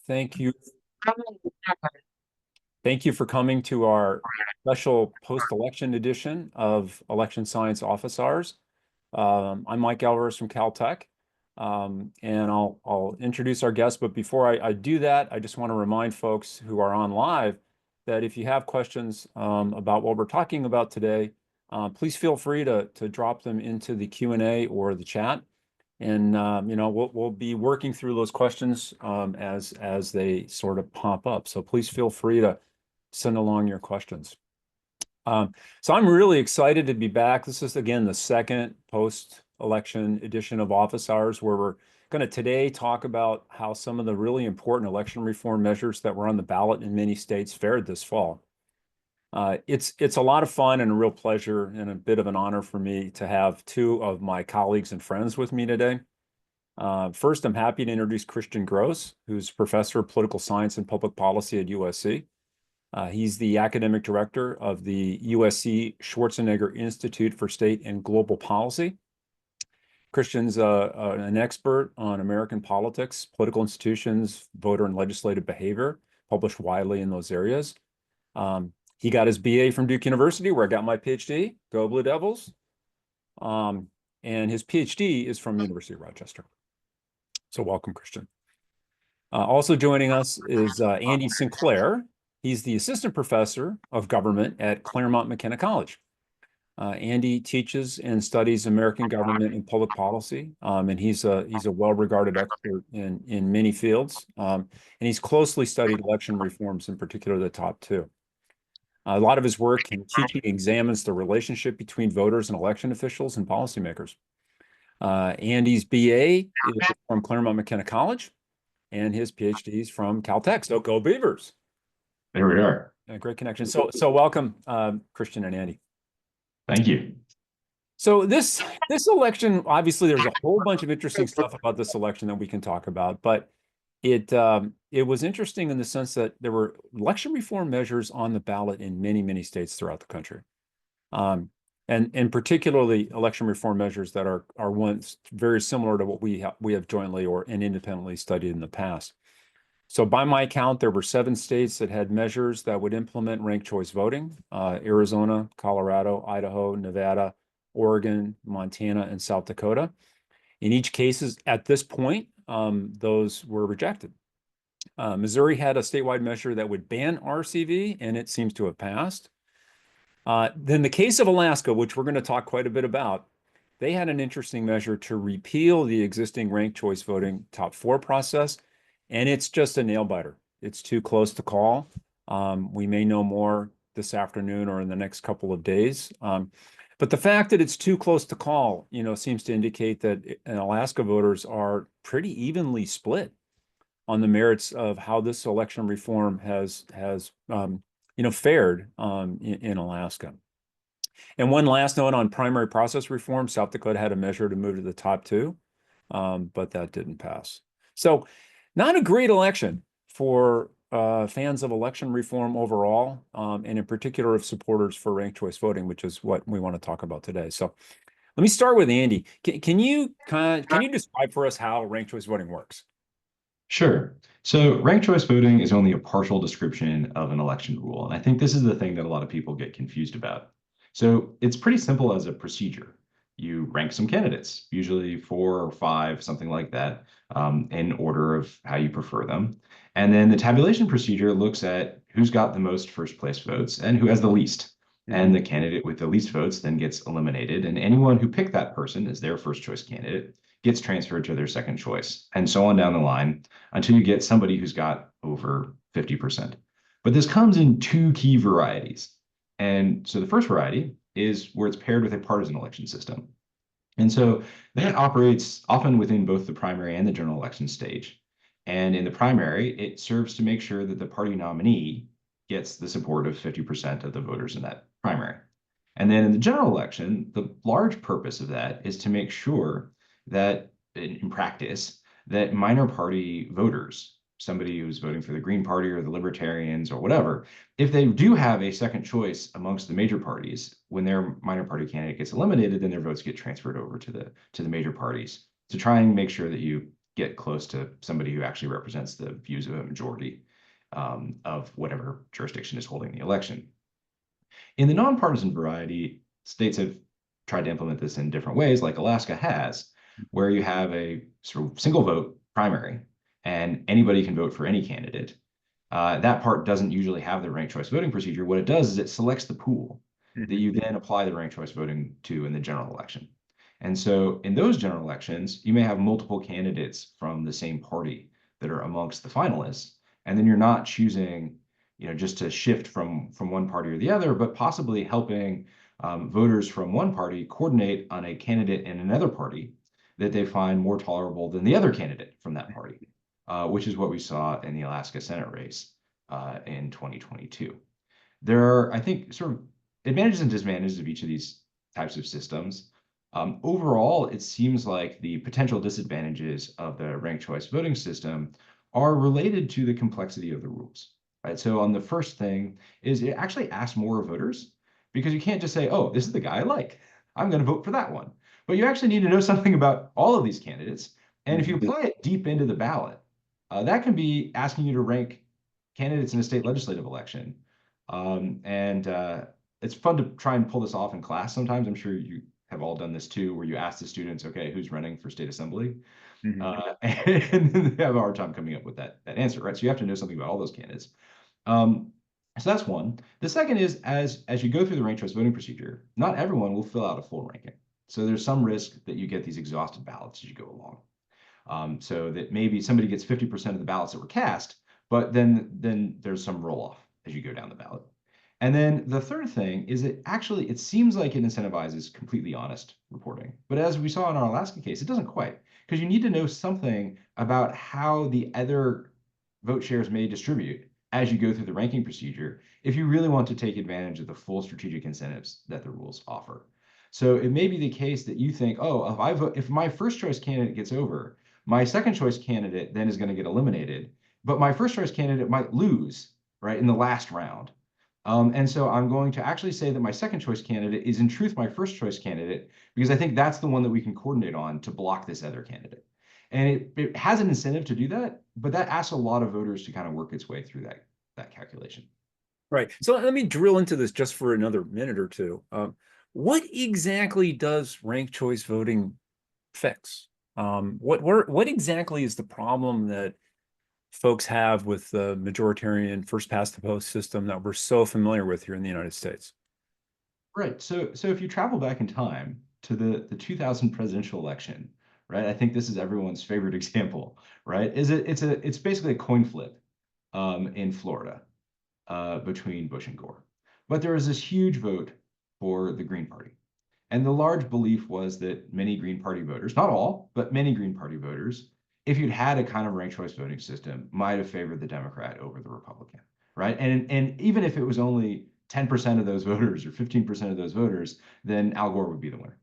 Thank you. Thank you for coming to our special post-election edition of Election Science Office Hours. I'm Mike Alvarez from Caltech, and I'll introduce our guests. But before I do that, I just want to remind folks who are on live that if you have questions about what we're talking about today, please feel free to drop them into the Q&A or the chat. And we'll be working through those questions as they sort of pop up. So please feel free to send along your questions. So I'm really excited to be back. This is, again, the second post-election edition of Office Hours, where we're going to today talk about how some of the really important election reform measures that were on the ballot in many states fared this fall. It's a lot of fun and a real pleasure and a bit of an honor for me to have two of my colleagues and friends with me today. First, I'm happy to introduce Christian Grose, who's professor of political science and public policy at USC. He's the academic director of the USC Schwarzenegger Institute for State and Global Policy. Christian's an expert on American politics, political institutions, voter and legislative behavior, published widely in those areas. He got his BA from Duke University, where I got my PhD. Go Blue Devils. And his PhD is from University of Rochester. So welcome, Christian. Also joining us is Andy Sinclair. He's the assistant professor of government at Claremont McKenna College. Andy teaches and studies American government and public policy, and he's a well-regarded expert in many fields. And he's closely studied election reforms, in particular the top two. A lot of his work in teaching examines the relationship between voters and election officials and policymakers. Andy's BA is from Claremont McKenna College, and his PhD is from Caltech. So go Beavers! There we are. Great connection. So welcome, Christian and Andy. Thank you. So this election, obviously, there's a whole bunch of interesting stuff about this election that we can talk about, but it was interesting in the sense that there were election reform measures on the ballot in many states throughout the country, and particularly election reform measures that are ones very similar to what we have jointly and independently studied in the past. So by my count, there were 7 states that had measures that would implement ranked choice voting: Arizona, Colorado, Idaho, Nevada, Oregon, Montana, and South Dakota. In each case, at this point, those were rejected. Missouri had a statewide measure that would ban RCV, and it seems to have passed. Then the case of Alaska, which we're going to talk quite a bit about, they had an interesting measure to repeal the existing ranked choice voting top 4 process, and it's just a nail biter. It's too close to call. We may know more this afternoon or in the next couple of days. But the fact that it's too close to call, seems to indicate that Alaska voters are pretty evenly split on the merits of how this election reform has fared in Alaska. And one last note on primary process reform: South Dakota had a measure to move to the top 2, but that didn't pass. So not a great election for fans of election reform overall, and in particular of supporters for ranked choice voting, which is what we want to talk about today. So let me start with Andy. Can you describe for us how ranked choice voting works? Sure. So ranked choice voting is only a partial description of an election rule. And I think this is the thing that a lot of people get confused about. So it's pretty simple as a procedure. You rank some candidates, usually 4 or 5, something like that, in order of how you prefer them. And then the tabulation procedure looks at who's got the most first place votes and who has the least. And the candidate with the least votes then gets eliminated. And anyone who picked that person as their first choice candidate gets transferred to their second choice, and so on down the line until you get somebody who's got over 50%. But this comes in 2 key varieties. And so the first variety is where it's paired with a partisan election system. And so that operates often within both the primary and the general election stage. And in the primary, it serves to make sure that the party nominee gets the support of 50% of the voters in that primary. And then in the general election, the large purpose of that is to make sure that in practice, that minor party voters, somebody who's voting for the Green Party or the Libertarians or whatever, if they do have a second choice amongst the major parties, when their minor party candidate gets eliminated, then their votes get transferred over to the major parties to try and make sure that you get close to somebody who actually represents the views of a majority of whatever jurisdiction is holding the election. In the nonpartisan variety, states have tried to implement this in different ways, like Alaska has, where you have a sort of single vote primary and anybody can vote for any candidate. That part doesn't usually have the ranked choice voting procedure. What it does is it selects the pool that you then apply the ranked choice voting to in the general election. And so in those general elections, you may have multiple candidates from the same party that are amongst the finalists. And then you're not choosing, just to shift from one party or the other, but possibly helping voters from one party coordinate on a candidate in another party that they find more tolerable than the other candidate from that party, which is what we saw in the Alaska Senate race in 2022. There are, I think, sort of advantages and disadvantages of each of these types of systems. Overall, it seems like the potential disadvantages of the ranked choice voting system are related to the complexity of the rules, right? So on the first thing is it actually asks more voters because you can't just say, oh, this is the guy I like, I'm going to vote for that one. But you actually need to know something about all of these candidates. And if you apply it deep into the ballot, that can be asking you to rank candidates in a state legislative election. It's fun to try and pull this off in class sometimes. I'm sure you have all done this too, where you ask the students, okay, who's running for state assembly? And then they have a hard time coming up with that answer, right? So you have to know something about all those candidates. So that's one. The second is as you go through the ranked choice voting procedure, not everyone will fill out a full ranking. So there's some risk that you get these exhausted ballots as you go along. So that maybe somebody gets 50% of the ballots that were cast, but then there's some roll off as you go down the ballot. And then the third thing is it seems like it incentivizes completely honest reporting. But as we saw in our Alaska case, it doesn't quite, because you need to know something about how the other vote shares may distribute as you go through the ranking procedure if you really want to take advantage of the full strategic incentives that the rules offer. So it may be the case that you think, oh, if my first choice candidate gets over, my second choice candidate then is going to get eliminated, but my first choice candidate might lose, right, in the last round. And so I'm going to actually say that my second choice candidate is in truth my first choice candidate, because I think that's the one that we can coordinate on to block this other candidate. And it has an incentive to do that, but that asks a lot of voters to kind of work its way through that calculation. Right. So let me drill into this just for another minute or two. What exactly does ranked choice voting fix? What exactly is the problem that folks have with the majoritarian first past the post system that we're so familiar with here in the United States? Right. So if you travel back in time to the 2000 presidential election, right? I think this is everyone's favorite example, right? It's basically a coin flip in Florida between Bush and Gore. But there was this huge vote for the Green Party. And the large belief was that many Green Party voters, not all, but many Green Party voters, if you'd had a kind of ranked choice voting system, might have favored the Democrat over the Republican, right? And even if it was only 10% of those voters or 15% of those voters, then Al Gore would be the winner,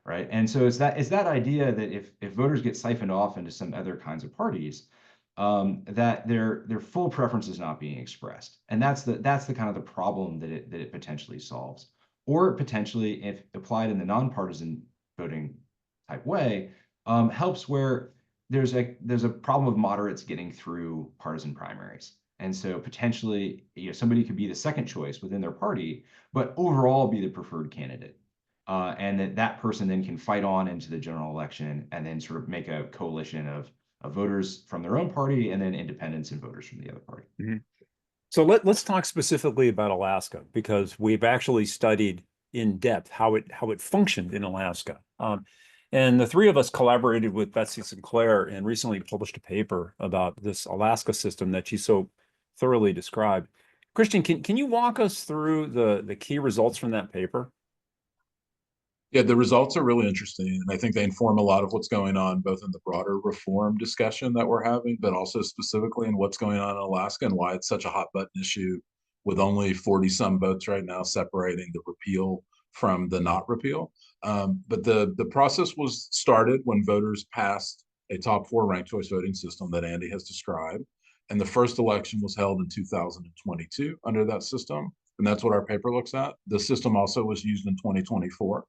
right? And so it's that idea that if voters get siphoned off into some other kinds of parties, that their full preference is not being expressed, and that's the kind of the problem that it potentially solves, or potentially, if applied in the nonpartisan voting type way, helps where there's a problem of moderates getting through partisan primaries. And so potentially, somebody could be the second choice within their party, but overall be the preferred candidate. And that person then can fight on into the general election and then sort of make a coalition of voters from their own party and then independents and voters from the other party. So let's talk specifically about Alaska, because we've actually studied in depth how it functioned in Alaska. And the three of us collaborated with Betsy Sinclair and recently published a paper about this Alaska system that she so thoroughly described. Christian, can you walk us through the key results from that paper? Yeah, the results are really interesting, and I think they inform a lot of what's going on, both in the broader reform discussion that we're having, but also specifically in what's going on in Alaska and why it's such a hot button issue, with only 40 some votes right now separating the repeal from the not repeal. But the process was started when voters passed a top four ranked choice voting system that Andy has described. And the first election was held in 2022 under that system. And that's what our paper looks at. The system also was used in 2024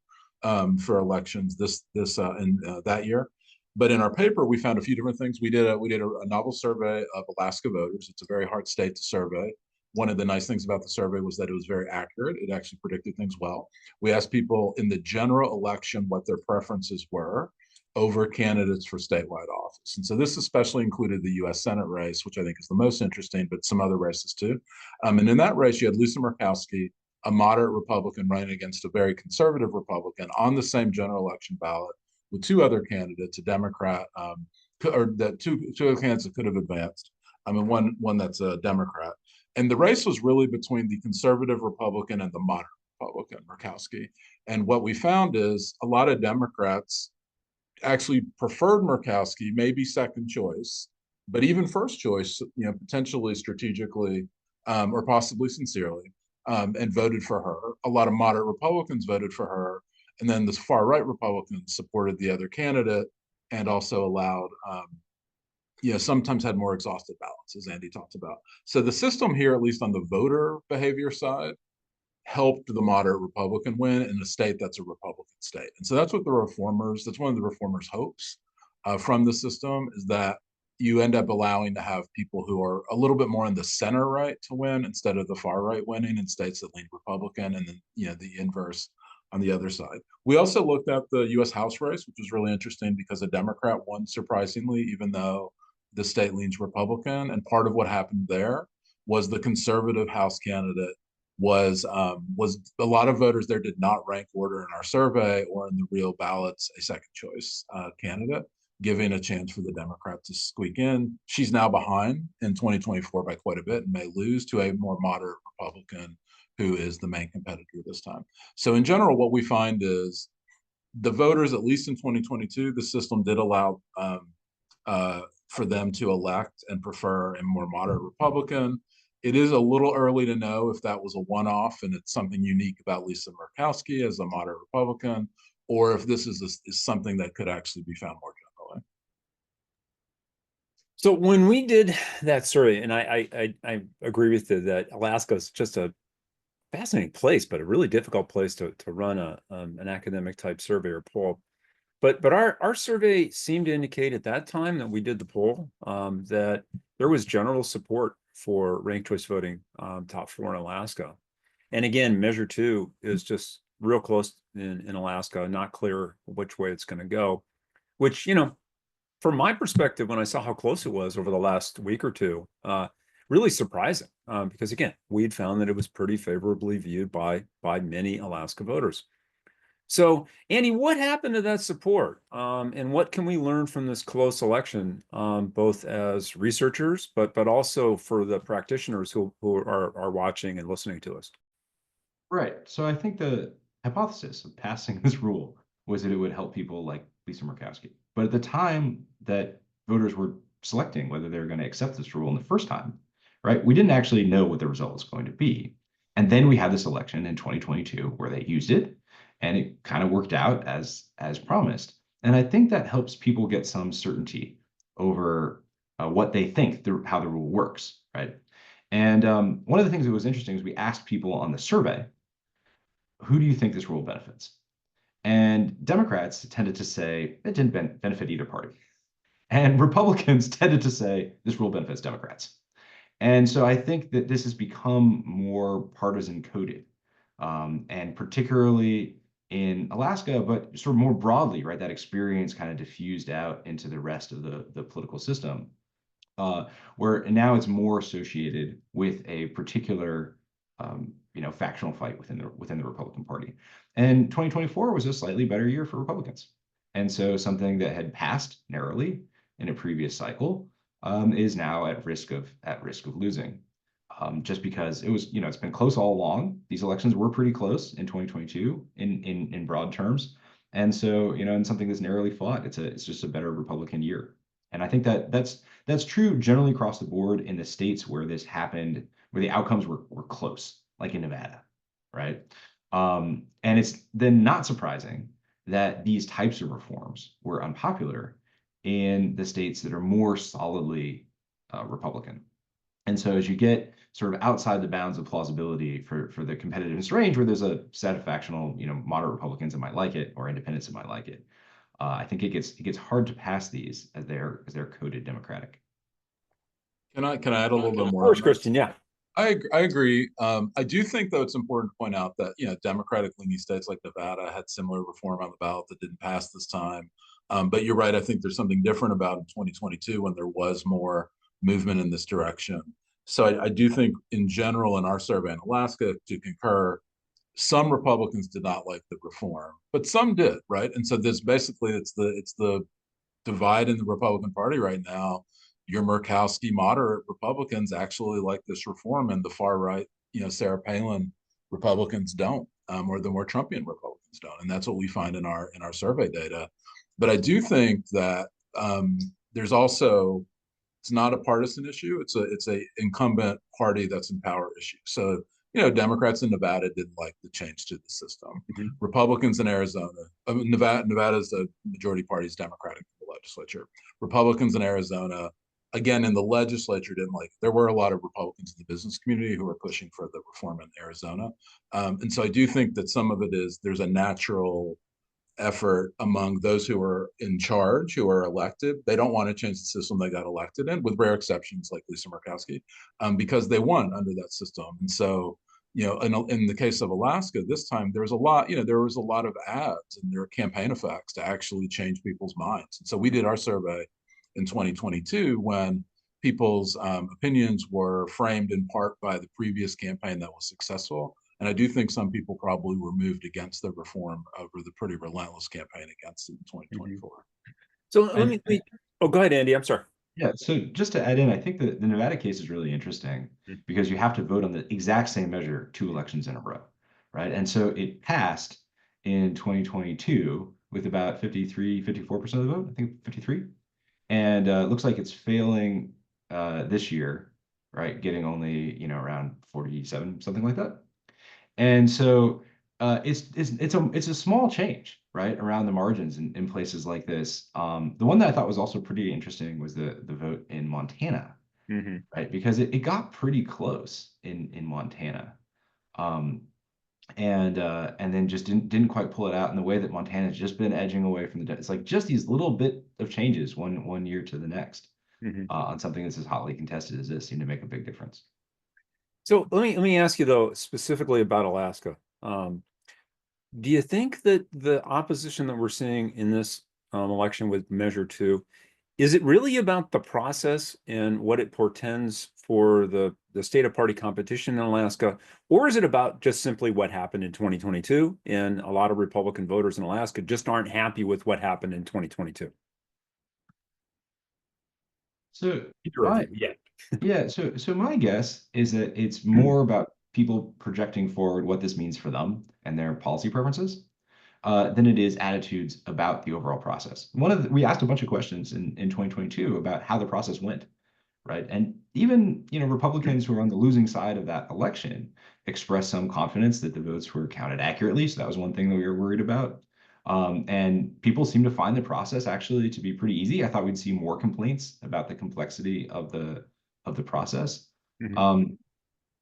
for elections that year. But in our paper, we found a few different things. We did a novel survey of Alaska voters. It's a very hard state to survey. One of the nice things about the survey was that it was very accurate. It actually predicted things well. We asked people in the general election what their preferences were over candidates for statewide office. And so this especially included the US Senate race, which I think is the most interesting, but some other races too. And in that race, you had Lisa Murkowski, a moderate Republican, running against a very conservative Republican on the same general election ballot with two other candidates, a Democrat, or that two other candidates that could have advanced. And one that's a Democrat. And the race was really between the conservative Republican and the moderate Republican, Murkowski. And what we found is a lot of Democrats actually preferred Murkowski, maybe second choice, but even first choice, potentially strategically or possibly sincerely, and voted for her. A lot of moderate Republicans voted for her. And then the far right Republicans supported the other candidate and also allowed, sometimes had more exhausted ballots, as Andy talked about. So the system here, at least on the voter behavior side, helped the moderate Republican win in a state that's a Republican state. And so that's one of the reformers' hopes from the system, is that you end up allowing to have people who are a little bit more in the center right to win instead of the far right winning in states that lean Republican, and then the inverse on the other side. We also looked at the US House race, which was really interesting because a Democrat won surprisingly, even though the state leans Republican. And part of what happened there was the conservative House candidate was a lot of voters there did not rank order in our survey or in the real ballots a second choice candidate, giving a chance for the Democrat to squeak in. She's now behind in 2024 by quite a bit and may lose to a more moderate Republican who is the main competitor this time. So in general, what we find is the voters, at least in 2022, the system did allow for them to elect and prefer a more moderate Republican. It is a little early to know if that was a one-off and it's something unique about Lisa Murkowski as a moderate Republican, or if this is something that could actually be found more generally. So when we did that survey, and I agree with you that Alaska is just a fascinating place, but a really difficult place to run an academic type survey or poll. But our survey seemed to indicate at that time that we did the poll that there was general support for ranked choice voting top 4 in Alaska. And again, measure 2 is just real close in Alaska, not clear which way it's going to go, which, from my perspective, when I saw how close it was over the last week or two, really surprising because, again, we'd found that it was pretty favorably viewed by many Alaska voters. So, Andy, what happened to that support? And what can we learn from this close election, both as researchers, but also for the practitioners who are watching and listening to us? Right. So I think the hypothesis of passing this rule was that it would help people like Lisa Murkowski. But at the time that voters were selecting whether they were going to accept this rule in the first time, right, we didn't actually know what the result was going to be. And then we had this election in 2022 where they used it, and it kind of worked out as promised. And I think that helps people get some certainty over what they think how the rule works, right? And one of the things that was interesting is we asked people on the survey, who do you think this rule benefits? And Democrats tended to say it didn't benefit either party. And Republicans tended to say this rule benefits Democrats. And so I think that this has become more partisan coded, and particularly in Alaska, but sort of more broadly, right? That experience kind of diffused out into the rest of the political system, where now it's more associated with a particular factional fight within the Republican Party. And 2024 was a slightly better year for Republicans. And so something that had passed narrowly in a previous cycle is now at risk of losing, just because it was, it's been close all along. These elections were pretty close in 2022 in broad terms. And so, in something that's narrowly fought, it's just a better Republican year. And I think that's true generally across the board in the states where this happened, where the outcomes were close, like in Nevada, right? And it's then not surprising that these types of reforms were unpopular in the states that are more solidly Republican. And so as you get sort of outside the bounds of plausibility for the competitiveness range, where there's a set of factional, moderate Republicans that might like it or independents that might like it, I think it gets hard to pass these as they're coded Democratic. Can I add a little bit Of more course, on that? Christian, yeah. I agree. I do think, though, it's important to point out that, Democratic leaning states like Nevada had similar reform on the ballot that didn't pass this time. But you're right. I think there's something different about in 2022 when there was more movement in this direction. So I do think, in general, in our survey in Alaska, to concur, some Republicans did not like the reform, but some did, right? And so this basically it's the divide in the Republican Party right now. Your Murkowski moderate Republicans actually like this reform, and the far right, Sarah Palin Republicans don't, or the more Trumpian Republicans don't, and that's what we find in our survey data. But I do think that there's also, it's not a partisan issue. It's a incumbent party that's in power issue. So Democrats in Nevada didn't like the change to the system. Mhm. Republicans in Arizona, Nevada is the majority party's Democratic in the legislature. Republicans in Arizona, again in the legislature, didn't like it. There were a lot of Republicans in the business community who were pushing for the reform in Arizona, and so I do think that some of it is there's a natural effort among those who are in charge, who are elected. They don't want to change the system they got elected in, with rare exceptions like Lisa Murkowski, because they won under that system. And so, in the case of Alaska, this time there was a lot, there was a lot of ads and there were campaign effects to actually change people's minds. And so we did our survey in 2022 when people's opinions were framed in part by the previous campaign that was successful. And I do think some people probably were moved against the reform over the pretty relentless campaign against it in 2024. So oh, go ahead, Andy. I'm sorry. Yeah, so just to add in, I think that the Nevada case is really interesting because you have to vote on the exact same measure 2 elections in a row, right? And so it passed in 2022 with about 54% of the vote, I think 53. And looks like it's failing this year, right? Getting only, around 47, something like that. And so it's a small change, right, around the margins in places like this. The one that I thought was also pretty interesting was the vote in Montana, right, because it got pretty close in Montana, and then just didn't quite pull it out in the way that Montana's just been edging away from it's like just these little bit of changes one year to the next on something that's as hotly contested as this seem to make a big difference. So let me ask you though, specifically about Alaska. Do you think that the opposition that we're seeing in this election with Measure 2, is it really about the process and what it portends for the state of party competition in Alaska, or is it about just simply what happened in 2022 and a lot of Republican voters in Alaska just aren't happy with what happened in 2022? So Yeah. Yeah, so my guess is that it's more about people projecting forward what this means for them and their policy preferences than it is attitudes about the overall process. We asked a bunch of questions in 2022 about how the process went, right? And even Republicans who are on the losing side of that election expressed some confidence that the votes were counted accurately. So that was one thing that we were worried about. And people seem to find the process actually to be pretty easy. I thought we'd see more complaints about the complexity of the process.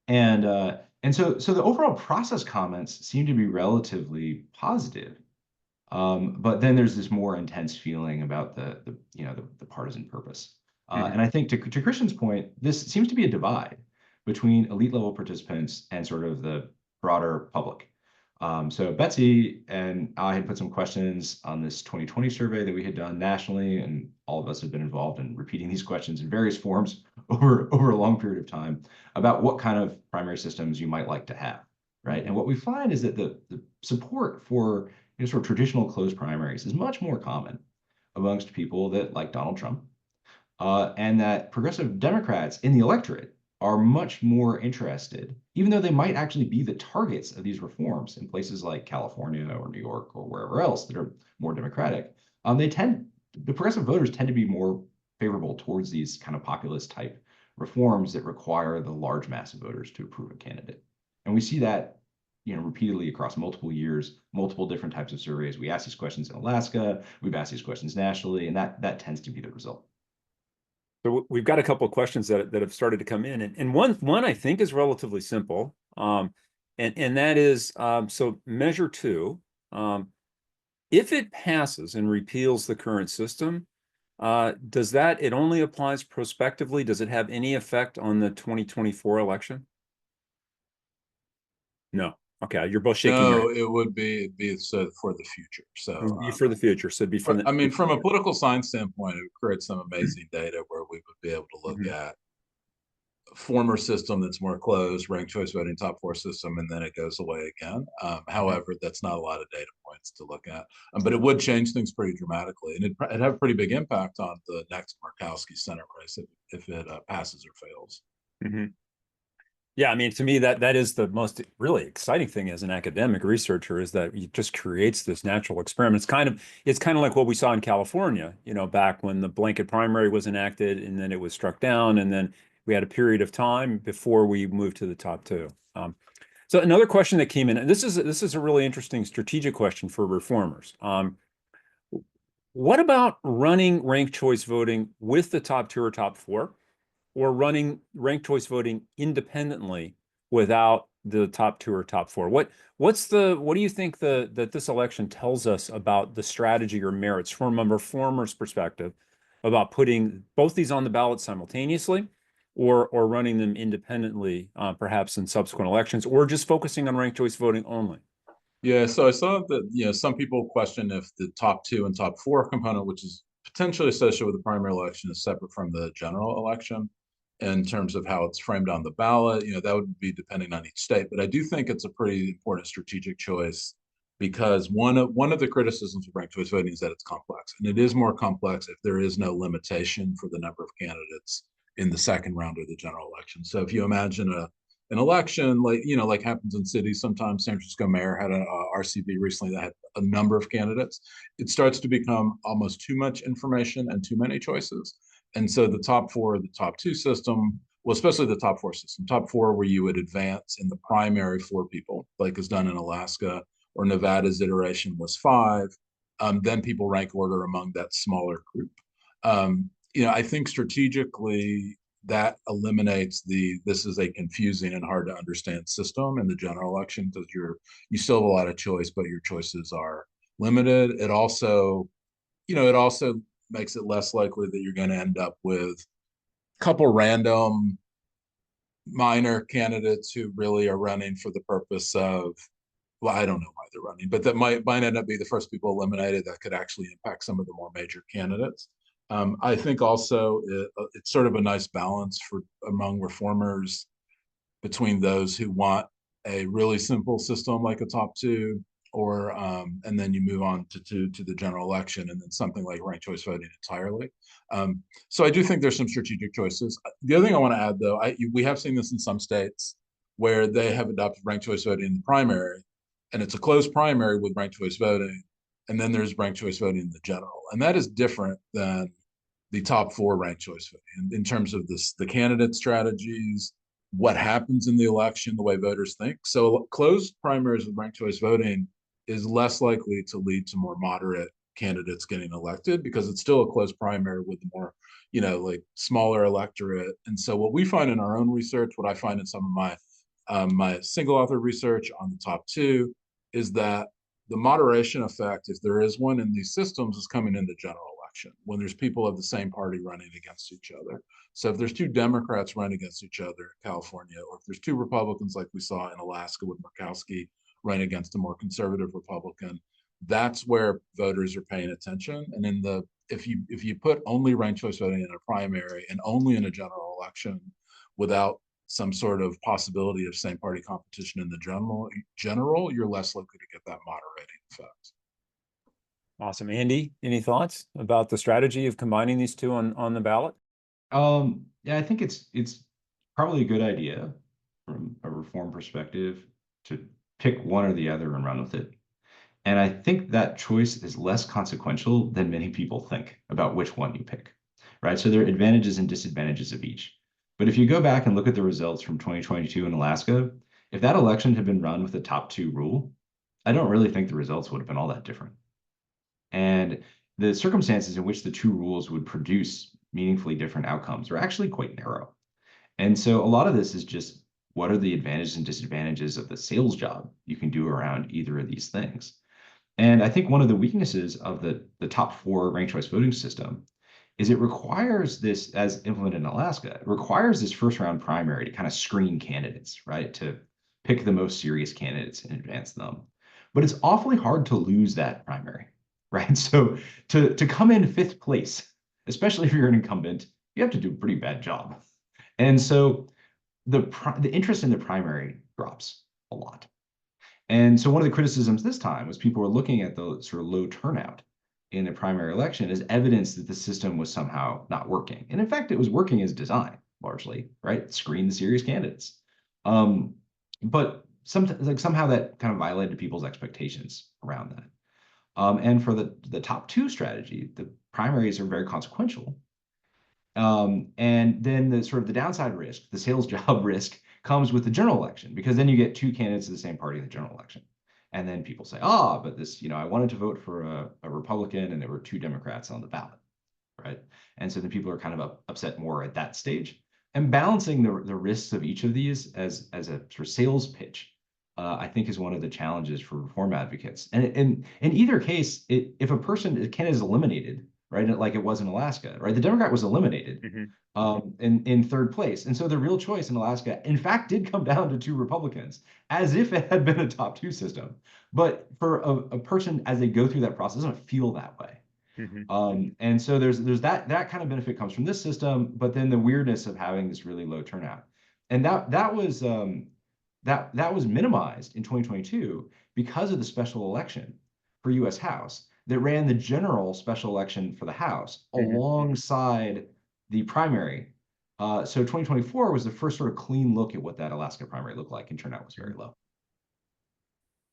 And so the overall process comments seem to be relatively positive. But then there's this more intense feeling about the partisan purpose. And I think to Christian's point, this seems to be a divide between elite level participants and sort of the broader public. So Betsy and I had put some questions on this 2020 survey that we had done nationally, and all of us have been involved in repeating these questions in various forms over a long period of time about what kind of primary systems you might like to have, right? And what we find is that the support for sort of traditional closed primaries is much more common amongst people that like Donald Trump, and that progressive Democrats in the electorate are much more interested, even though they might actually be the targets of these reforms in places like California or New York or wherever else that are more democratic. The progressive voters tend to be more favorable towards these kind of populist type reforms that require the large mass of voters to approve a candidate. And we see that repeatedly across multiple years, multiple different types of surveys. We ask these questions in Alaska, we've asked these questions nationally, and that tends to be the result. So we've got a couple of questions that have started to come in, and one I think is relatively simple, and that is so Measure 2. if it passes and repeals the current system, does that, it only applies prospectively? Does it have any effect on the 2024 election? No. Okay, you're both shaking your No, head. it would be so for the future. So Be for the future. So it'd be for the. I mean, from a political science standpoint, it would create some amazing data where we would be able to look at a former system that's more closed, ranked choice voting top four system, and then it goes away again. However, that's not a lot of data points to look at, but it would change things pretty dramatically, and it'd have a pretty big impact on the next Murkowski Senate race if it passes or fails. Yeah, I mean, to me, that is the most really exciting thing as an academic researcher, is that it just creates this natural experiment. It's kind of like what we saw in California, back when the blanket primary was enacted and then it was struck down, and then we had a period of time before we moved to the top two. So another question that came in, and this is a really interesting strategic question for reformers. What about running ranked choice voting with the top two or top four, or running ranked choice voting independently without the top two or top four? What do you think that this election tells us about the strategy or merits from a reformer's perspective about putting both these on the ballot simultaneously, or running them independently, perhaps in subsequent elections, or just focusing on ranked choice voting only? Yeah, so I saw that some people question if the top two and top four component, which is potentially associated with the primary election, is separate from the general election in terms of how it's framed on the ballot. That would be depending on each state, but I do think it's a pretty important strategic choice, because one of the criticisms of ranked choice voting is that it's complex, and it is more complex if there is no limitation for the number of candidates in the second round of the general election. So if you imagine an election like happens in cities sometimes. San Francisco mayor had a RCV recently that had a number of candidates. It starts to become almost too much information and too many choices. And so the top four, the top two system, well, especially the top four system, top four where you would advance in the primary four people, like is done in Alaska, or Nevada's iteration was five. Then people rank order among that smaller group. I think strategically that eliminates this is a confusing and hard to understand system in the general election, because you still have a lot of choice, but your choices are limited. It also makes it less likely that you're going to end up with a couple random minor candidates who really are running for the purpose of, well, I don't know why they're running, but that might end up being the first people eliminated that could actually impact some of the more major candidates. I think also it's sort of a nice balance among reformers between those who want a really simple system like a top two, or and then you move on to the general election, and then something like ranked choice voting entirely. So I do think there's some strategic choices. The other thing I want to add, though, we have seen this in some states where they have adopted ranked choice voting in the primary, and it's a closed primary with ranked choice voting, and then there's ranked choice voting in the general, and that is different than the top four ranked choice voting in terms of the candidate strategies, what happens in the election, the way voters think. So closed primaries with ranked choice voting is less likely to lead to more moderate candidates getting elected, because it's still a closed primary with more, like smaller electorate. And so what we find in our own research, what I find in some of my single author research on the top two, is that the moderation effect, if there is one in these systems, is coming in the general election when there's people of the same party running against each other. So if there's two Democrats running against each other in California, or if there's two Republicans like we saw in Alaska with Murkowski running against a more conservative Republican, that's where voters are paying attention. And if you put only ranked choice voting in a primary and only in a general election without some sort of possibility of same party competition in the general, you're less likely to get that moderating effect. Awesome. Andy, any thoughts about the strategy of combining these two on the ballot? Yeah, I think it's probably a good idea from a reform perspective to pick one or the other and run with it. And I think that choice is less consequential than many people think about which one you pick, right? So there are advantages and disadvantages of each. But if you go back and look at the results from 2022 in Alaska, if that election had been run with a top two rule, I don't really think the results would have been all that different. And the circumstances in which the two rules would produce meaningfully different outcomes are actually quite narrow. And so a lot of this is just, what are the advantages and disadvantages of the sales job you can do around either of these things? And I think one of the weaknesses of the top four ranked choice voting system is it requires this, as implemented in Alaska, it requires this first round primary to kind of screen candidates, right? To pick the most serious candidates and advance them. But it's awfully hard to lose that primary, right? So to come in fifth place, especially if you're an incumbent, you have to do a pretty bad job. And so the interest in the primary drops a lot. And so one of the criticisms this time was people were looking at the sort of low turnout in the primary election as evidence that the system was somehow not working. And in fact, it was working as designed largely, right? Screen the serious candidates. But somehow that kind of violated people's expectations around that. And for the top two strategy, the primaries are very consequential. And then the sort of the downside risk, the sales job risk, comes with the general election, because then you get two candidates of the same party in the general election. And then people say, but this, I wanted to vote for a Republican and there were two Democrats on the ballot, right? And so then people are kind of upset more at that stage. And balancing the risks of each of these as a sort of sales pitch, I think is one of the challenges for reform advocates. And in either case, if a candidate is eliminated, right, like it was in Alaska, right, the Democrat was eliminated in third place. And so the real choice in Alaska, in fact, did come down to two Republicans, as if it had been a top two system. But for a person, as they go through that process, doesn't feel that way. And so there's that kind of benefit comes from this system, but then the weirdness of having this really low turnout. And that was minimized in 2022 because of the special election for US House that ran the general special election for the House alongside the primary. So 2024 was the first sort of clean look at what that Alaska primary looked like, and turnout was very low.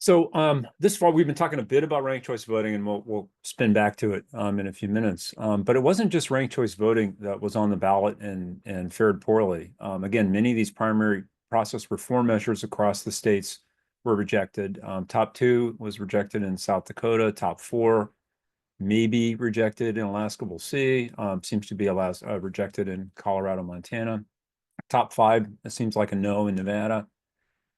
So this fall, we've been talking a bit about ranked choice voting, and we'll spin back to it in a few minutes. But it wasn't just ranked choice voting that was on the ballot and fared poorly. Again, many of these primary process reform measures across the states were rejected. Top two was rejected in South Dakota. Top four maybe rejected in Alaska. We'll see. Seems to be rejected in Colorado, Montana. Top five, it seems like a no in Nevada.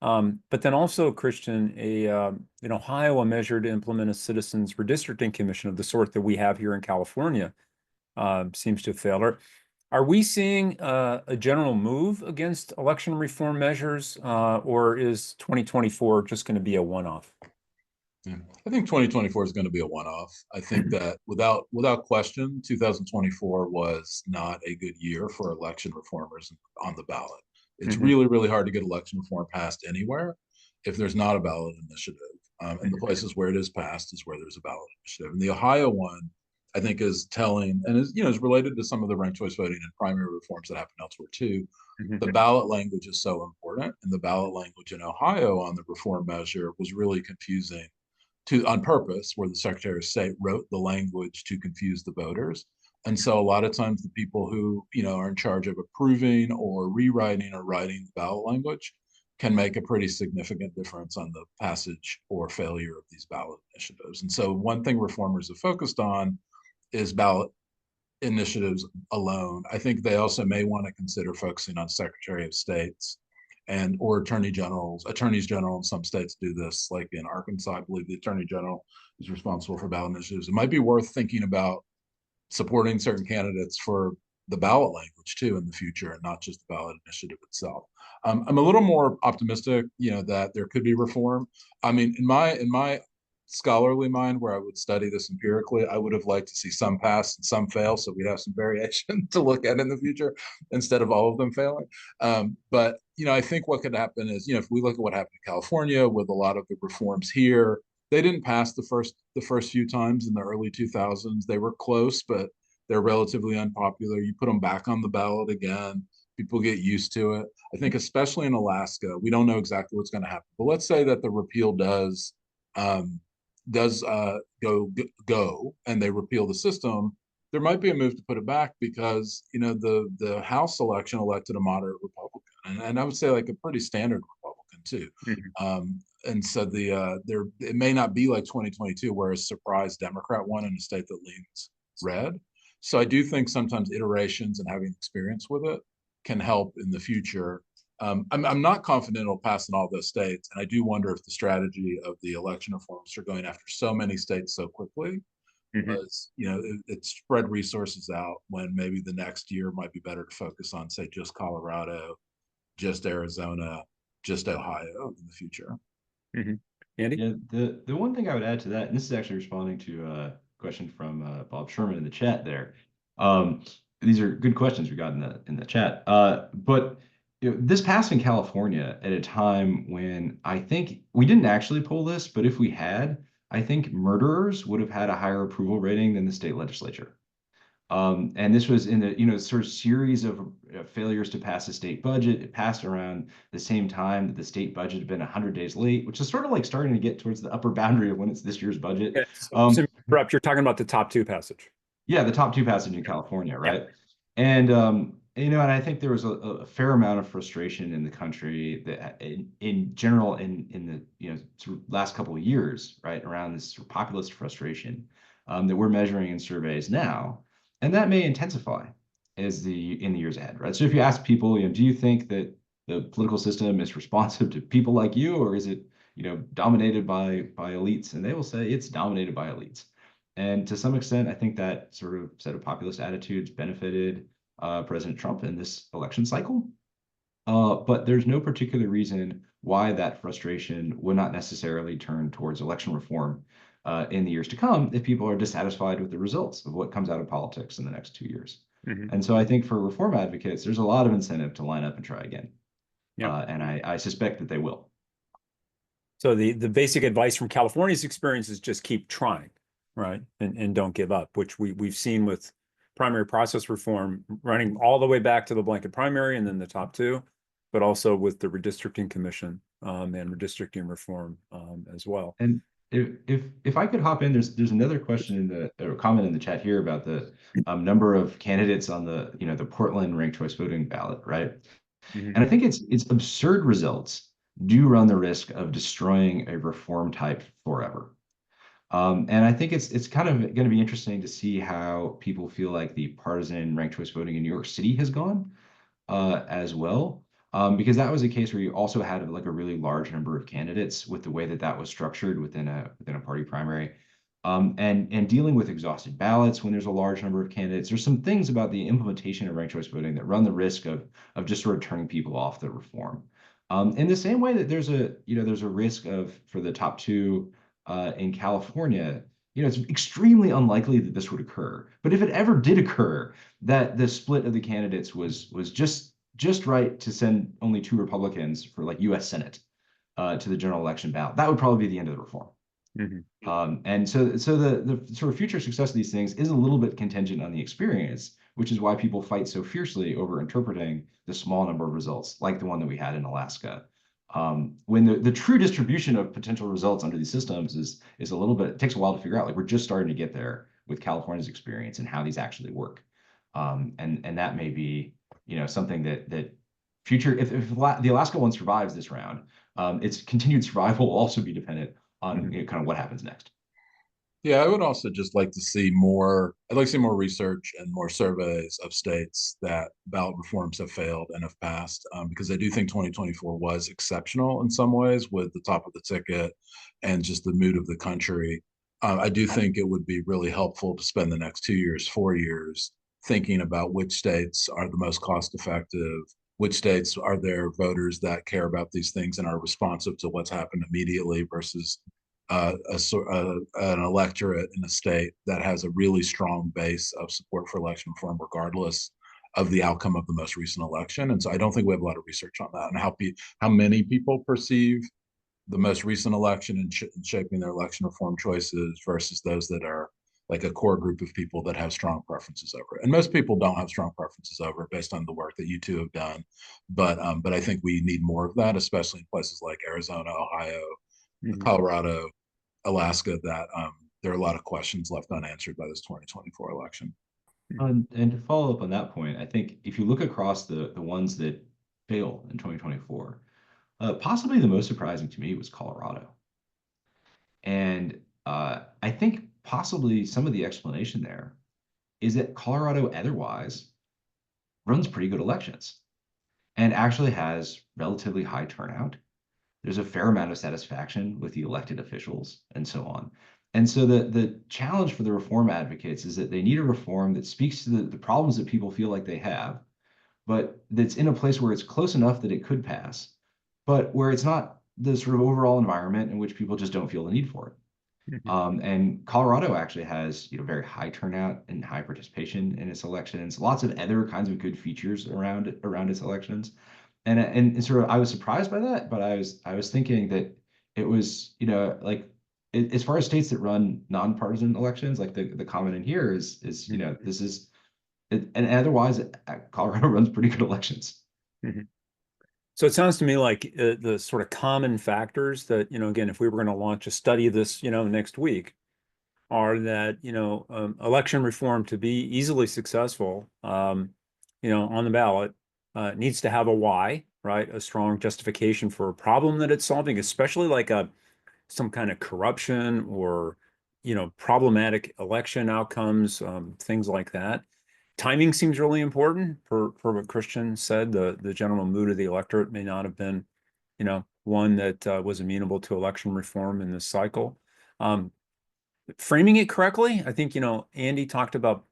But then also, Christian, in Ohio, a measure to implement a citizens redistricting commission of the sort that we have here in California seems to have failed. Are we seeing a general move against election reform measures, or is 2024 just going to be a one-off? Yeah. I think 2024 is going to be a one-off. I think that without question, 2024 was not a good year for election reformers on the ballot. It's really, really hard to get election reform passed anywhere if there's not a ballot initiative. And the places where it is passed is where there's a ballot initiative. And the Ohio one, I think, is telling, and is related to some of the ranked choice voting and primary reforms that happen elsewhere too. The ballot language is so important, and the ballot language in Ohio on the reform measure was really confusing on purpose, where the Secretary of State wrote the language to confuse the voters. And so a lot of times the people who, are in charge of approving or rewriting or writing the ballot language can make a pretty significant difference on the passage or failure of these ballot initiatives. And so one thing reformers have focused on is ballot initiatives alone. I think they also may want to consider focusing on Secretary of States or attorneys general in some states do this, like in Arkansas. I believe the attorney general is responsible for ballot initiatives. It might be worth thinking about supporting certain candidates for the ballot language too in the future, and not just the ballot initiative itself. I'm a little more optimistic, that there could be reform. I mean, in my scholarly mind, where I would study this empirically, I would have liked to see some pass and some fail, so we'd have some variation to look at in the future instead of all of them failing. But I think what could happen is, if we look at what happened in California with a lot of the reforms here, they didn't pass the first few times in the early 2000s. They were close, but they're relatively unpopular. You put them back on the ballot again, people get used to it. I think especially in Alaska, we don't know exactly what's going to happen. But let's say that the repeal does go and they repeal the system. There might be a move to put it back because the House election elected a moderate Republican, and I would say like a pretty standard Republican too. And so it may not be like 2022 where a surprise Democrat won in a state that leans red. So I do think sometimes iterations and having experience with it can help in the future. I'm not confident it'll pass in all those states, and I do wonder if the strategy of the election reforms for going after so many states so quickly was, it spread resources out when maybe the next year might be better to focus on, say, just Colorado, just Arizona, just Ohio in the future. Andy? Yeah, the one thing I would add to that, and this is actually responding to a question from Bob Sherman in the chat there. These are good questions we got in the chat. But this passed in California at a time when I think we didn't actually pull this, but if we had, I think murderers would have had a higher approval rating than the state legislature. And this was in the sort of series of failures to pass a state budget. It passed around the same time that the state budget had been 100 days late, which is sort of like starting to get towards the upper boundary of when it's this year's budget. Yeah, so you're talking about the top two passage. Yeah, the top two passage in California, right? Yeah. And and I think there was a fair amount of frustration in the country that in general in the sort of last couple of years, right, around this sort of populist frustration that we're measuring in surveys now. And that may intensify in the years ahead, right? So if you ask people, do you think that the political system is responsive to people like you, or is it, dominated by elites? And they will say it's dominated by elites. And to some extent, I think that sort of set of populist attitudes benefited President Trump in this election cycle. But there's no particular reason why that frustration would not necessarily turn towards election reform in the years to come if people are dissatisfied with the results of what comes out of politics in the next 2 years. And so I think for reform advocates, there's a lot of incentive to line up and try again. And I suspect that they will. So the basic advice from California's experience is just keep trying, right? And don't give up, which we've seen with primary process reform running all the way back to the blanket primary and then the top two, but also with the redistricting commission and redistricting reform as well. And if I could hop in, there's another question or comment in the chat here about the number of candidates on the the Portland ranked choice voting ballot, right? And I think it's absurd results do run the risk of destroying a reform type forever. And I think it's kind of going to be interesting to see how people feel like the partisan ranked choice voting in New York City has gone as well. Because that was a case where you also had like a really large number of candidates with the way that was structured within a party primary. And dealing with exhausted ballots when there's a large number of candidates, there's some things about the implementation of ranked choice voting that run the risk of just sort of turning people off the reform. In the same way that there's a risk for the top two in California, it's extremely unlikely that this would occur. But if it ever did occur, that the split of the candidates was just right to send only 2 Republicans for like U.S. Senate to the general election ballot, that would probably be the end of the reform. And so the sort of future success of these things is a little bit contingent on the experience, which is why people fight so fiercely over interpreting the small number of results, like the one that we had in Alaska. When the true distribution of potential results under these systems is a little bit, it takes a while to figure out. Like we're just starting to get there with California's experience and how these actually work. And that may be, something that future, if the Alaska one survives this round, its continued survival will also be dependent on kind of what happens next. Yeah, I would also just like to see more. I'd like to see more research and more surveys of states that ballot reforms have failed and have passed, because I do think 2024 was exceptional in some ways with the top of the ticket and just the mood of the country. I do think it would be really helpful to spend the next 2 years, 4 years thinking about which states are the most cost effective, which states are there voters that care about these things and are responsive to what's happened immediately versus an electorate in a state that has a really strong base of support for election reform, regardless of the outcome of the most recent election. And so I don't think we have a lot of research on that and how many people perceive the most recent election in shaping their election reform choices versus those that are like a core group of people that have strong preferences over it. And most people don't have strong preferences over it based on the work that you two have done. But I think we need more of that, especially in places like Arizona, Ohio, Colorado, Alaska, that there are a lot of questions left unanswered by this 2024 election. And to follow up on that point, I think if you look across the ones that failed in 2024, possibly the most surprising to me was Colorado. And I think possibly some of the explanation there is that Colorado otherwise runs pretty good elections. and actually has relatively high turnout. There's a fair amount of satisfaction with the elected officials and so on. And so the challenge for the reform advocates is that they need a reform that speaks to the problems that people feel like they have, but that's in a place where it's close enough that it could pass, but where it's not the sort of overall environment in which people just don't feel the need for it. Mhm. And Colorado actually has very high turnout and high participation in its elections, lots of other kinds of good features around its elections. And sort of I was surprised by that, but I was thinking that it was, like as far as states that run nonpartisan elections, like the comment in here is, this is and otherwise Colorado runs pretty good elections. Mhm. So it sounds to me like the sort of common factors that, again, if we were going to launch a study of this, next week, are that, election reform to be easily successful, on the ballot, needs to have a why, right? A strong justification for a problem that it's solving, especially like some kind of corruption or, problematic election outcomes, things like that. Timing seems really important for what Christian said. The general mood of the electorate may not have been, one that was amenable to election reform in this cycle. Um, Framing it correctly, I think, Andy talked about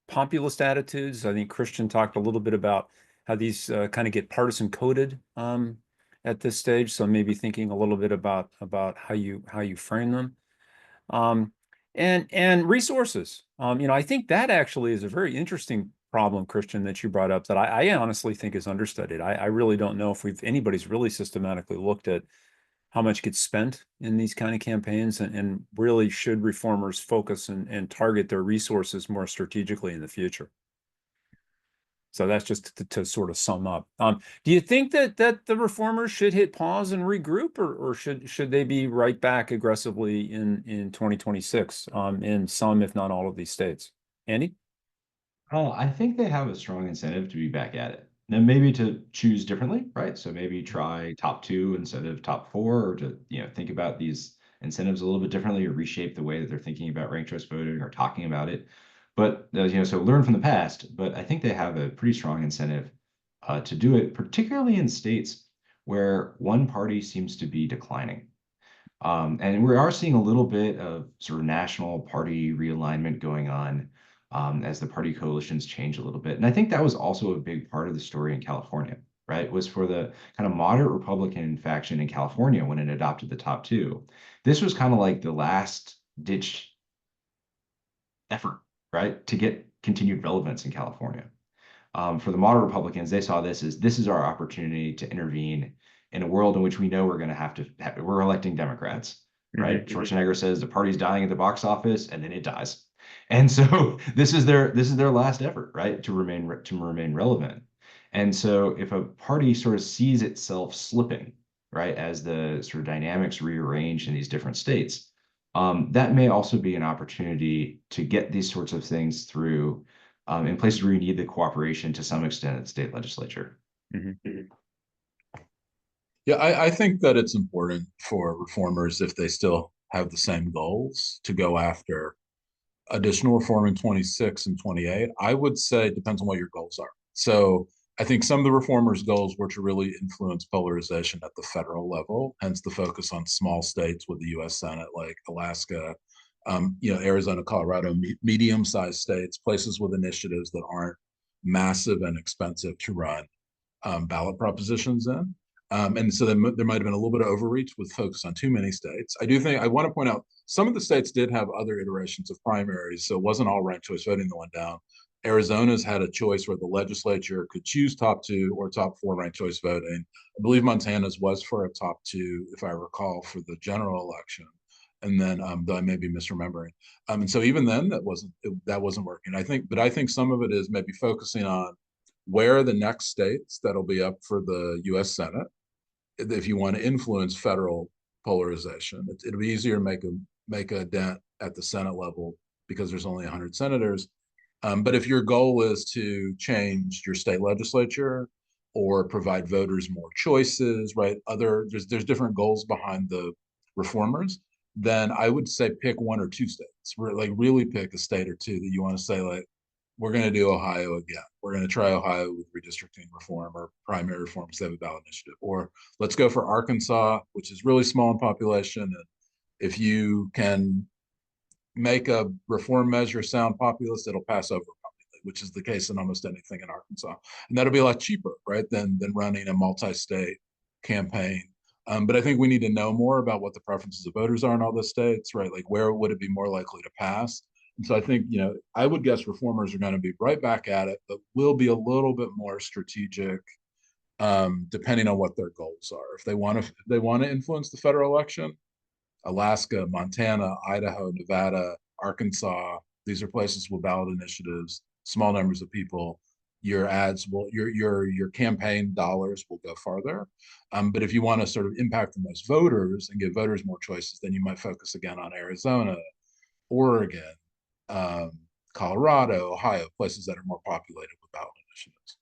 populist attitudes. I think Christian talked a little bit about how these kind of get partisan coded at this stage. So maybe thinking a little bit about how you frame them. Um, and resources. I think that actually is a very interesting problem, Christian, that you brought up that I honestly think is understudied. I really don't know if anybody's really systematically looked at how much gets spent in these kind of campaigns, and really should reformers focus and target their resources more strategically in the future. So that's just to sort of sum up. Do you think that the reformers should hit pause and regroup, or should they be right back aggressively in 2026 in some, if not all, of these states? Andy? Oh, I think they have a strong incentive to be back at it. Now, maybe to choose differently, right? So maybe try top two instead of top four, or to think about these incentives a little bit differently, or reshape the way that they're thinking about ranked choice voting or talking about it. But so learn from the past. But I think they have a pretty strong incentive to do it, particularly in states where one party seems to be declining. And we are seeing a little bit of sort of national party realignment going on as the party coalitions change a little bit. And I think that was also a big part of the story in California, right? Was for the kind of moderate Republican faction in California when it adopted the top two. This was kind of like the last ditch effort, right, to get continued relevance in California. For the moderate Republicans, they saw this is our opportunity to intervene in a world in which we know we're going to we're electing Democrats, right? Mhm. Schwarzenegger says the party's dying at the box office, and then it dies. And so this is their last effort, right, to remain relevant. And so if a party sort of sees itself slipping, right, as the sort of dynamics rearrange in these different states, that may also be an opportunity to get these sorts of things through in places where you need the cooperation to some extent at the state legislature. Mhm. Yeah, I think that it's important for reformers, if they still have the same goals, to go after additional reform in 26 and 28. I would say it depends on what your goals are. So I think some of the reformers' goals were to really influence polarization at the federal level, hence the focus on small states with the U.S. Senate, like Alaska, Arizona, Colorado, medium-sized states, places with initiatives that aren't massive and expensive to run ballot propositions in. And so there might have been a little bit of overreach with focus on too many states. I do think I want to point out some of the states did have other iterations of primaries, so it wasn't all ranked choice voting that went down. Arizona's had a choice where the legislature could choose top two or top four ranked choice voting. I believe Montana's was for a top two, if I recall, for the general election. And then, though I may be misremembering, and so even then that wasn't working. I think some of it is maybe focusing on where are the next states that'll be up for the U.S. Senate if you want to influence federal polarization. It'll be easier to make a dent at the Senate level because there's only 100 senators. But if your goal is to change your state legislature or provide voters more choices, right? There's different goals behind the reformers. Then I would say pick one or two states. Like really pick a state or two that you want to say, like, we're going to do Ohio again. We're going to try Ohio with redistricting reform or primary reform because they have a ballot initiative. Or let's go for Arkansas, which is really small in population. And if you can make a reform measure sound populist, it'll pass over populate, which is the case in almost anything in Arkansas. And that'll be a lot cheaper, right, than running a multi-state campaign. But I think we need to know more about what the preferences of voters are in all the states, right? Like where would it be more likely to pass? And so I think, I would guess reformers are going to be right back at it, but will be a little bit more strategic, depending on what their goals are. If they want to influence the federal election, Alaska, Montana, Idaho, Nevada, Arkansas, these are places with ballot initiatives, small numbers of people. Your ads will, your campaign dollars will go farther. But if you want to sort of impact the most voters and give voters more choices, then you might focus again on Arizona, Oregon, Colorado, Ohio, places that are more populated with ballot initiatives.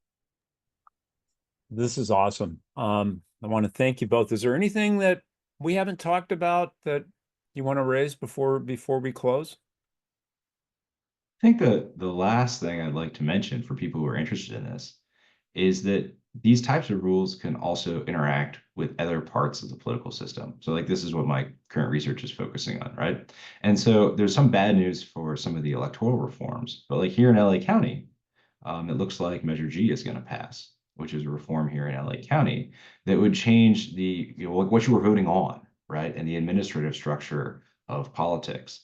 This is awesome. I want to thank you both. Is there anything that we haven't talked about that you want to raise before we close? I think the last thing I'd like to mention for people who are interested in this is that these types of rules can also interact with other parts of the political system. So like this is what my current research is focusing on, right? And so there's some bad news for some of the electoral reforms, but like here in LA County, it looks like Measure G is going to pass, which is a reform here in LA County that would change what you were voting on, right? And the administrative structure of politics.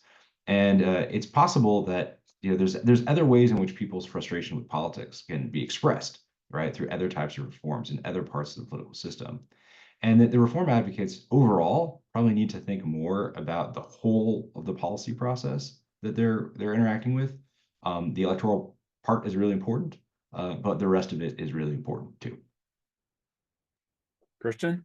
And it's possible that there's other ways in which people's frustration with politics can be expressed, right, through other types of reforms in other parts of the political system. And that the reform advocates overall probably need to think more about the whole of the policy process that they're interacting with. The electoral part is really important, but the rest of it is really important too. Christian?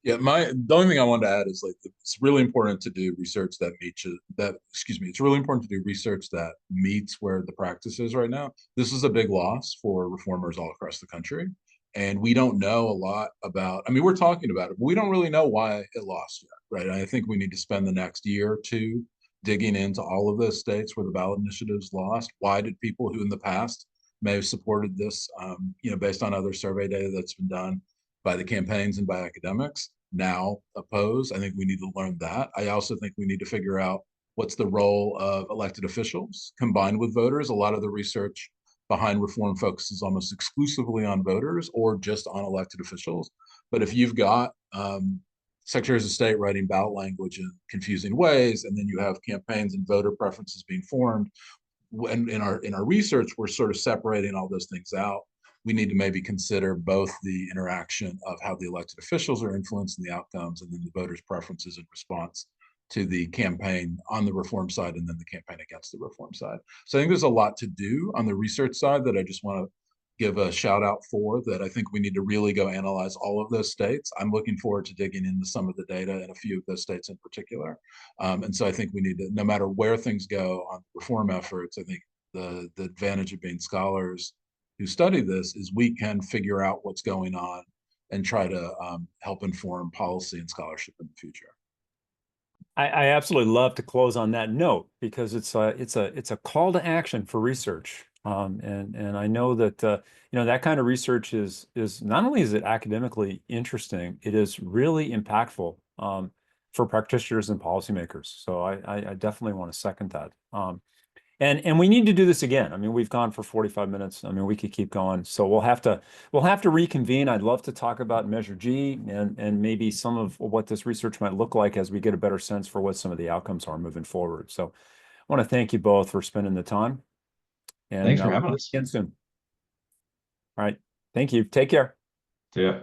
Yeah, the only thing I wanted to add is like it's really important to do research that it's really important to do research that meets where the practice is right now. This is a big loss for reformers all across the country. And we don't know a lot about, I mean, we're talking about it, but we don't really know why it lost yet, right? I think we need to spend the next year or two digging into all of those states where the ballot initiatives lost. Why did people who in the past may have supported this, based on other survey data that's been done by the campaigns and by academics, now oppose? I think we need to learn that. I also think we need to figure out what's the role of elected officials combined with voters. A lot of the research behind reform focuses almost exclusively on voters or just on elected officials. But if you've got secretaries of state writing ballot language in confusing ways, and then you have campaigns and voter preferences being formed, and in our research, we're sort of separating all those things out. We need to maybe consider both the interaction of how the elected officials are influencing the outcomes and then the voters' preferences in response to the campaign on the reform side and then the campaign against the reform side. So I think there's a lot to do on the research side that I just want to give a shout out for, that I think we need to really go analyze all of those states. I'm looking forward to digging into some of the data in a few of those states in particular. And so I think we need to, no matter where things go on reform efforts, I think the advantage of being scholars who study this is we can figure out what's going on and try to help inform policy and scholarship in the future. I absolutely love to close on that note because it's a call to action for research. And I know that that kind of research is not only is it academically interesting, it is really impactful for practitioners and policymakers. So I definitely want to second that. And we need to do this again. I mean, we've gone for 45 minutes. I mean, we could keep going. So we'll have to reconvene. I'd love to talk about Measure G and maybe some of what this research might look like as we get a better sense for what some of the outcomes are moving forward. So I want to thank you both for spending the time. And Thanks for having us. Again soon. All right. Thank you. Take care. See ya.